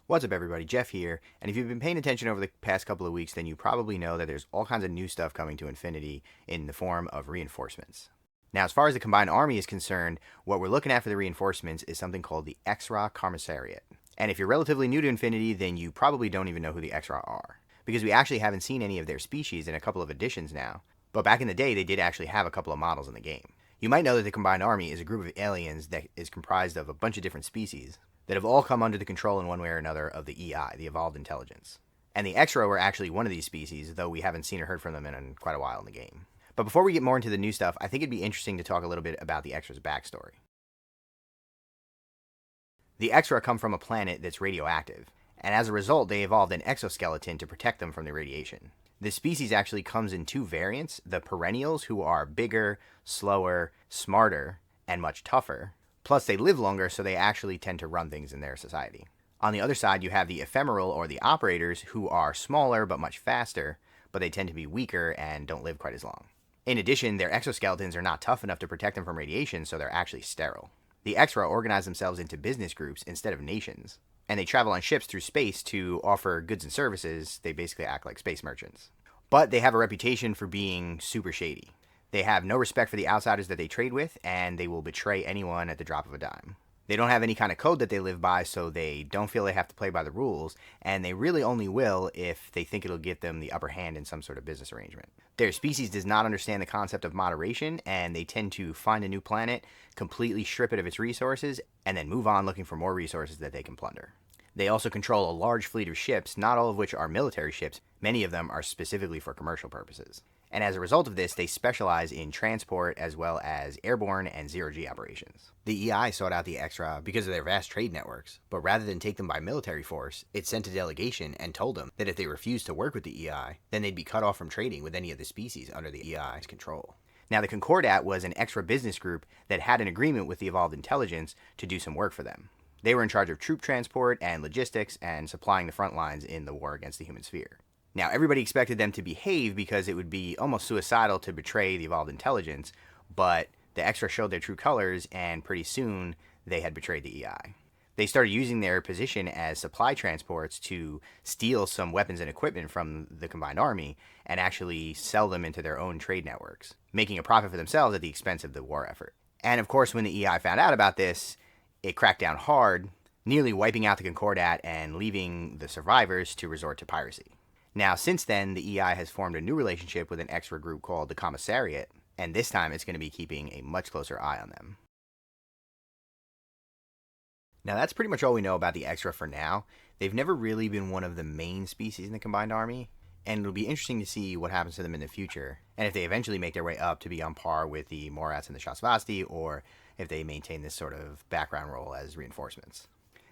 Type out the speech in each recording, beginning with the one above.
What's up, everybody? Jeff here, and if you've been paying attention over the past couple of weeks, then you probably know that there's all kinds of new stuff coming to Infinity in the form of reinforcements. Now, as far as the Combined Army is concerned, what we're looking at for the reinforcements is something called the Exrah Commissariat. And if you're relatively new to Infinity, then you probably don't even know who the Exrah are, because we actually haven't seen any of their species in a couple of editions now, but back in the day, they did actually have a couple of models in the game. You might know that the Combined Army is a group of aliens that is comprised of a bunch of different species that have all come under the control in one way or another of the EI, the Evolved Intelligence. And the Exrah were actually one of these species, though we haven't seen or heard from them in quite a while in the game. But before we get more into the new stuff, I think it'd be interesting to talk a little bit about the Exrah's backstory. The Exrah come from a planet that's radioactive, and as a result, they evolved an exoskeleton to protect them from the radiation. This species actually comes in two variants: the perennials, who are bigger, slower, smarter, and much tougher. Plus, they live longer, so they actually tend to run things in their society. On the other side, you have the ephemeral, or the operators, who are smaller but much faster, but they tend to be weaker and don't live quite as long. In addition, their exoskeletons are not tough enough to protect them from radiation, so they're actually sterile. The Exrah organize themselves into business groups instead of nations, and they travel on ships through space to offer goods and services. They basically act like space merchants. But they have a reputation for being super shady. They have no respect for the outsiders that they trade with, and they will betray anyone at the drop of a dime. They don't have any kind of code that they live by, so they don't feel they have to play by the rules, and they really only will if they think it'll get them the upper hand in some sort of business arrangement. Their species does not understand the concept of moderation, and they tend to find a new planet, completely strip it of its resources, and then move on looking for more resources that they can plunder. They also control a large fleet of ships, not all of which are military ships. Many of them are specifically for commercial purposes. And as a result of this, they specialize in transport as well as airborne and zero-G operations. The EI sought out the Exrah because of their vast trade networks, but rather than take them by military force, it sent a delegation and told them that if they refused to work with the EI, then they'd be cut off from trading with any of the species under the EI's control. Now, the Concordat was an Exrah business group that had an agreement with the Evolved Intelligence to do some work for them. They were in charge of troop transport and logistics and supplying the front lines in the war against the human sphere. Now, everybody expected them to behave because it would be almost suicidal to betray the Evolved Intelligence, but the Exrah showed their true colors, and pretty soon they had betrayed the EI. They started using their position as supply transports to steal some weapons and equipment from the Combined Army and actually sell them into their own trade networks, making a profit for themselves at the expense of the war effort. And of course, when the EI found out about this, it cracked down hard, nearly wiping out the Concordat and leaving the survivors to resort to piracy. Now, since then, the EI has formed a new relationship with an Exrah group called the Commissariat, and this time it's going to be keeping a much closer eye on them. Now, that's pretty much all we know about the Exrah for now. They've never really been one of the main species in the Combined Army, and it'll be interesting to see what happens to them in the future, and if they eventually make their way up to be on par with the Morats and the Shasvasti, or if they maintain this sort of background role as reinforcements.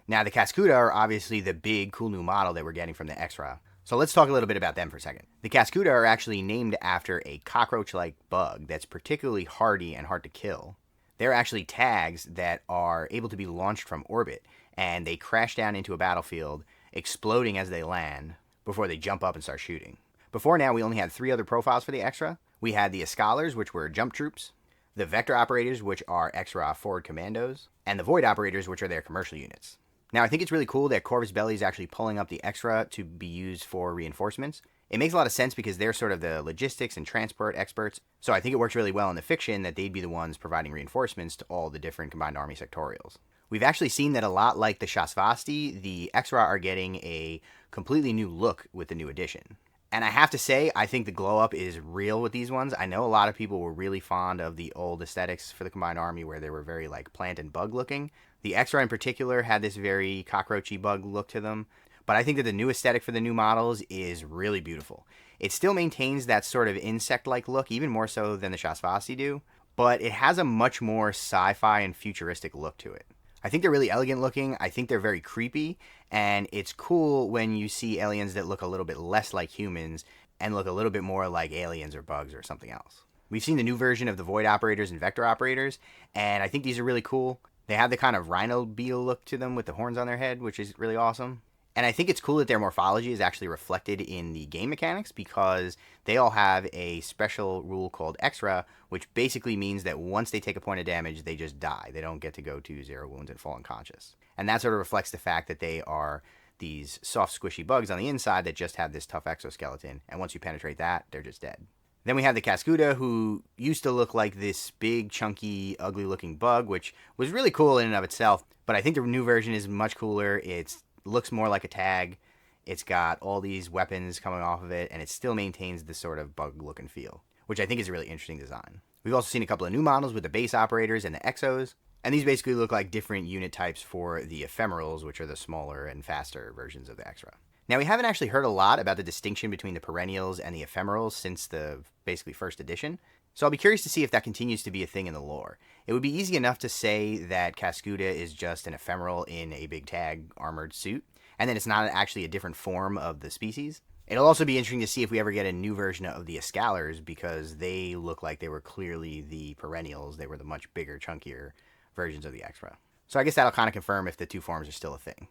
Now, the Cascuda are obviously the big, cool new model that we're getting from the Exrah. So let's talk a little bit about them for a second. The Cascuda are actually named after a cockroach-like bug that's particularly hardy and hard to kill. They're actually tags that are able to be launched from orbit, and they crash down into a battlefield, exploding as they land, before they jump up and start shooting. Before now, we only had 3 other profiles for the Exrah. We had the Escalars, which were jump troops, the Vector Operators, which are Exrah forward commandos, and the Void Operators, which are their commercial units. Now, I think it's really cool that Corvus Belli is actually pulling up the Exrah to be used for reinforcements. It makes a lot of sense because they're sort of the logistics and transport experts, so I think it works really well in the fiction that they'd be the ones providing reinforcements to all the different Combined Army sectorials. We've actually seen that a lot like the Shasvasti, the Exrah are getting a completely new look with the new edition. And I have to say, I think the glow up is real with these ones. I know a lot of people were really fond of the old aesthetics for the Combined Army where they were very like plant and bug looking. The Exrah in particular had this very cockroachy bug look to them, but I think that the new aesthetic for the new models is really beautiful. It still maintains that sort of insect-like look, even more so than the Shasvasti do, but it has a much more sci-fi and futuristic look to it. I think they're really elegant looking, I think they're very creepy, and it's cool when you see aliens that look a little bit less like humans and look a little bit more like aliens or bugs or something else. We've seen the new version of the Void Operators and Vector Operators, and I think these are really cool. They have the kind of rhino beetle look to them with the horns on their head, which is really awesome. And I think it's cool that their morphology is actually reflected in the game mechanics because they all have a special rule called Exrah, which basically means that once they take a point of damage, they just die. They don't get to go to 0 wounds and fall unconscious. And that sort of reflects the fact that they are these soft, squishy bugs on the inside that just have this tough exoskeleton, and once you penetrate that, they're just dead. Then we have the Cascuda, who used to look like this big, chunky, ugly-looking bug, which was really cool in and of itself, but I think the new version is much cooler. It looks more like a tag. It's got all these weapons coming off of it, and it still maintains this sort of bug look and feel, which I think is a really interesting design. We've also seen a couple of new models with the base operators and the exos, and these basically look like different unit types for the ephemerals, which are the smaller and faster versions of the Exrah. Now, we haven't actually heard a lot about the distinction between the perennials and the ephemerals since the basically first edition, so I'll be curious to see if that continues to be a thing in the lore. It would be easy enough to say that Cascuda is just an ephemeral in a big tag armored suit, and then it's not actually a different form of the species. It'll also be interesting to see if we ever get a new version of the Escalars, because they look like they were clearly the perennials. They were the much bigger, chunkier versions of the Exrah. So I guess that'll kind of confirm if the two forms are still a thing.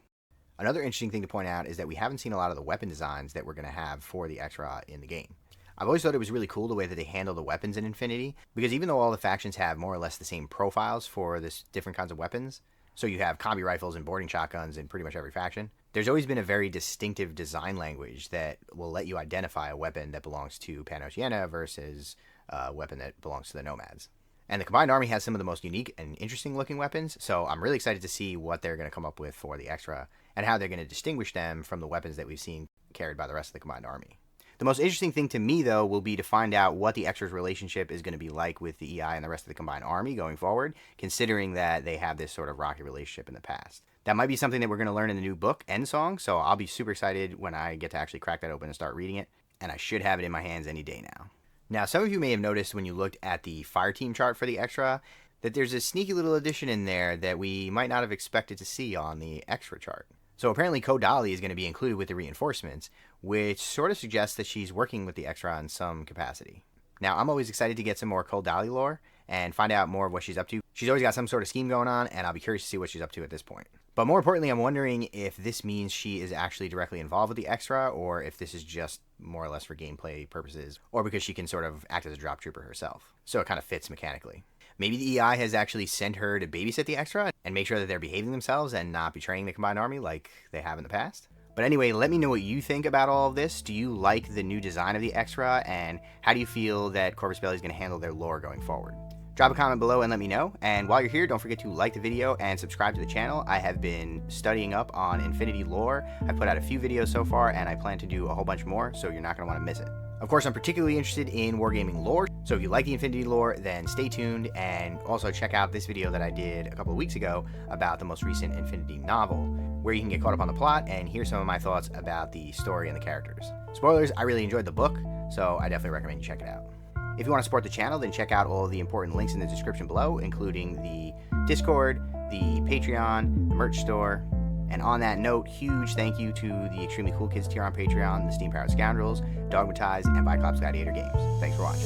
Another interesting thing to point out is that we haven't seen a lot of the weapon designs that we're going to have for the Exrah in the game. I've always thought it was really cool the way that they handle the weapons in Infinity, because even though all the factions have more or less the same profiles for this different kinds of weapons, so you have combi rifles and boarding shotguns in pretty much every faction, there's always been a very distinctive design language that will let you identify a weapon that belongs to Pan-Oceania versus a weapon that belongs to the Nomads. And the Combined Army has some of the most unique and interesting looking weapons, so I'm really excited to see what they're going to come up with for the Exrah and how they're going to distinguish them from the weapons that we've seen carried by the rest of the Combined Army. The most interesting thing to me, though, will be to find out what the Exrah's relationship is going to be like with the EI and the rest of the Combined Army going forward, considering that they have this sort of rocky relationship in the past. That might be something that we're going to learn in the new book, Endsong, so I'll be super excited when I get to actually crack that open and start reading it, and I should have it in my hands any day now. Now, some of you may have noticed when you looked at the Fireteam chart for the Exrah that there's a sneaky little addition in there that we might not have expected to see on the Exrah chart. So apparently Kodali is going to be included with the reinforcements, which sort of suggests that she's working with the Exrah in some capacity. Now, I'm always excited to get some more Kodali lore and find out more of what she's up to. She's always got some sort of scheme going on, and I'll be curious to see what she's up to at this point. But more importantly, I'm wondering if this means she is actually directly involved with the Exrah, or if this is just more or less for gameplay purposes, or because she can sort of act as a drop trooper herself. So it kind of fits mechanically. Maybe the EI has actually sent her to babysit the Exrah and make sure that they're behaving themselves and not betraying the Combined Army like they have in the past. But anyway, let me know what you think about all of this. Do you like the new design of the Exrah, and how do you feel that Corvus Belli is going to handle their lore going forward? Drop a comment below and let me know. And while you're here, don't forget to like the video and subscribe to the channel. I have been studying up on Infinity lore. I've put out a few videos so far, and I plan to do a whole bunch more, so you're not going to want to miss it. Of course, I'm particularly interested in wargaming lore, so if you like the Infinity lore, then stay tuned, and also check out this video that I did a couple of weeks ago about the most recent Infinity novel, where you can get caught up on the plot and hear some of my thoughts about the story and the characters. Spoilers, I really enjoyed the book, so I definitely recommend you check it out. If you want to support the channel, then check out all the important links in the description below, including the Discord, the Patreon, the merch store. And on that note, huge thank you to the extremely cool kids tier on Patreon, the Steam Powered Scoundrels, Dogmatized, and Biclops Gladiator Games. Thanks for watching.